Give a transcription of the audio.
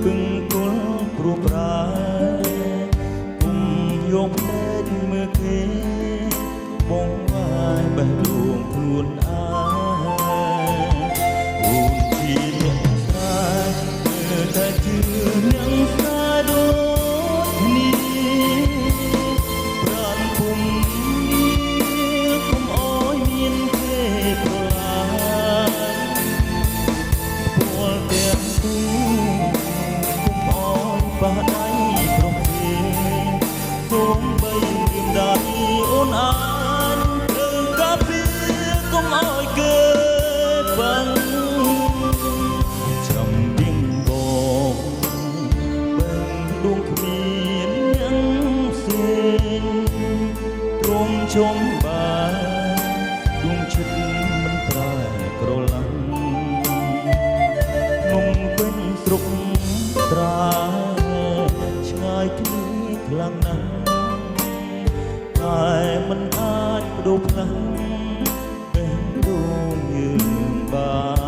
ពឹងគល់ព្រោះប្រាគុំយកភ្នែកមើលគេបងវាយបេះដូងខ្លួនអាអូនជាអ្នកស្រាយមើលតែជឿនឹងស្រាយដូចគ្នាប្រានគុំនេះគុំអើយមានគេប្រឡាពលទាំងទូគុំអើយបះដៃប្រភេសូមបីរៀមដៃអូនអាកុំអើយគេបាំងចាំឌីងបងបេះដូងគ្មានអ្នកផ្សេងទ្រមជុំបានដួងចិត្តមិនប្រែក្រឡាំងងងពេញស្រុកត្រាឆ្ងាយគ្នាខ្លាំងណាស់តែមិនអាចបដូរផ្លាំងយើងបាន